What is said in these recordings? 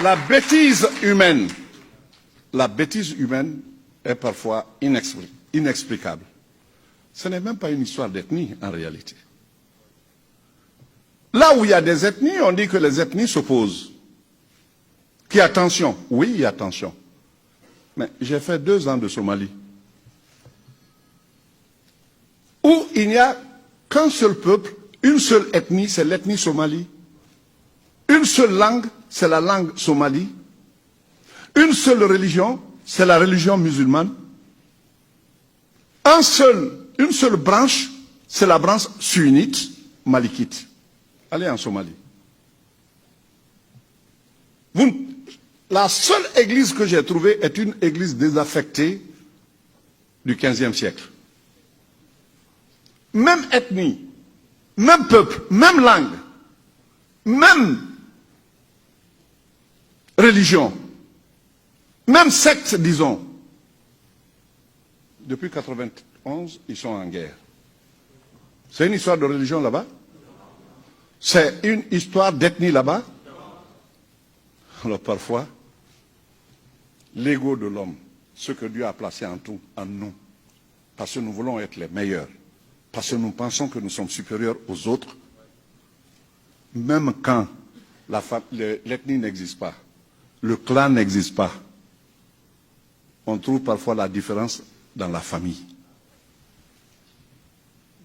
La bêtise humaine est parfois inexplicable. Ce n'est même pas une histoire d'ethnie en réalité. Là où il y a des ethnies, on dit que les ethnies s'opposent. Qu'il y a tension. Oui, il y a tension. Mais j'ai fait 2 ans de Somalie, où il n'y a qu'un seul peuple, une seule ethnie, c'est l'ethnie somalie. Une seule langue, c'est la langue somalie. Une seule religion, c'est la religion musulmane. Une seule branche, c'est la branche sunnite, malikite. Allez en Somalie. La seule église que j'ai trouvée est une église désaffectée du XVe siècle. Même ethnie, même peuple, même langue, même religion, même secte, disons. Depuis 1991, ils sont en guerre. C'est une histoire de religion là-bas? C'est une histoire d'ethnie là-bas? Alors parfois, l'ego de l'homme, ce que Dieu a placé en nous, parce que nous voulons être les meilleurs, parce que nous pensons que nous sommes supérieurs aux autres, même quand l'ethnie n'existe pas, le clan n'existe pas, on trouve parfois la différence dans la famille.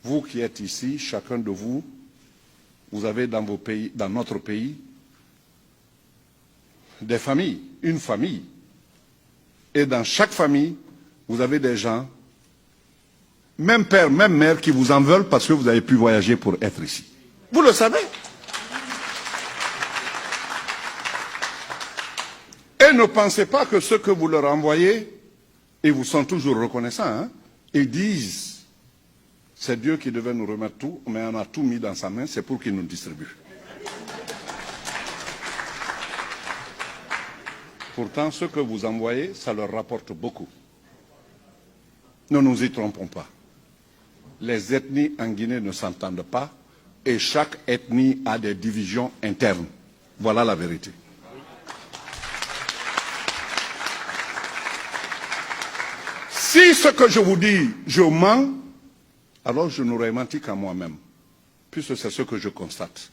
Vous qui êtes ici, chacun de vous, vous avez dans vos pays, dans notre pays, des familles, une famille. Et dans chaque famille, vous avez des gens, même père, même mère, qui vous en veulent parce que vous avez pu voyager pour être ici. Vous le savez. Et ne pensez pas que ce que vous leur envoyez, ils vous sont toujours reconnaissants, hein, ils disent, c'est Dieu qui devait nous remettre tout, mais on a tout mis dans sa main, c'est pour qu'il nous distribue. Pourtant, ce que vous envoyez, ça leur rapporte beaucoup. Ne nous y trompons pas. Les ethnies en Guinée ne s'entendent pas et chaque ethnie a des divisions internes. Voilà la vérité. Si ce que je vous dis, je mens, alors je n'aurais menti qu'à moi-même, puisque c'est ce que je constate.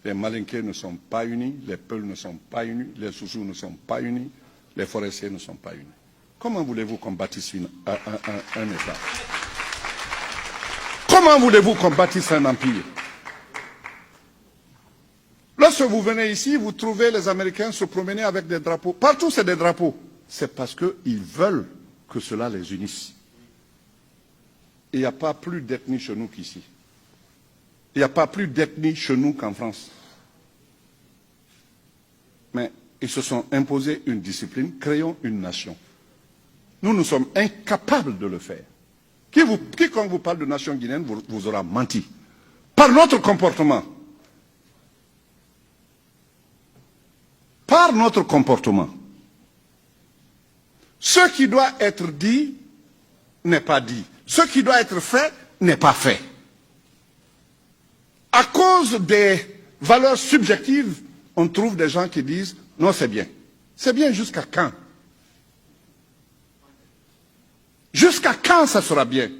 Les Malinqués ne sont pas unis, les Peuls ne sont pas unis, les Soussous ne sont pas unis, les Forestiers ne sont pas unis. Comment voulez-vous qu'on bâtisse un État? Comment voulez-vous qu'on bâtisse un empire? Lorsque vous venez ici, vous trouvez les Américains se promener avec des drapeaux. Partout, c'est des drapeaux. C'est parce qu'ils veulent que cela les unisse. Il n'y a pas plus d'ethnie chez nous qu'ici. Il n'y a pas plus d'ethnie chez nous qu'en France. Mais ils se sont imposés une discipline, créons une nation. Nous sommes incapables de le faire. Quiconque vous parle de nation guinéenne vous aura menti. Par notre comportement. Par notre comportement. Ce qui doit être dit n'est pas dit. Ce qui doit être fait n'est pas fait. À cause des valeurs subjectives, on trouve des gens qui disent « Non, c'est bien ». C'est bien jusqu'à quand? Jusqu'à quand ça sera bien?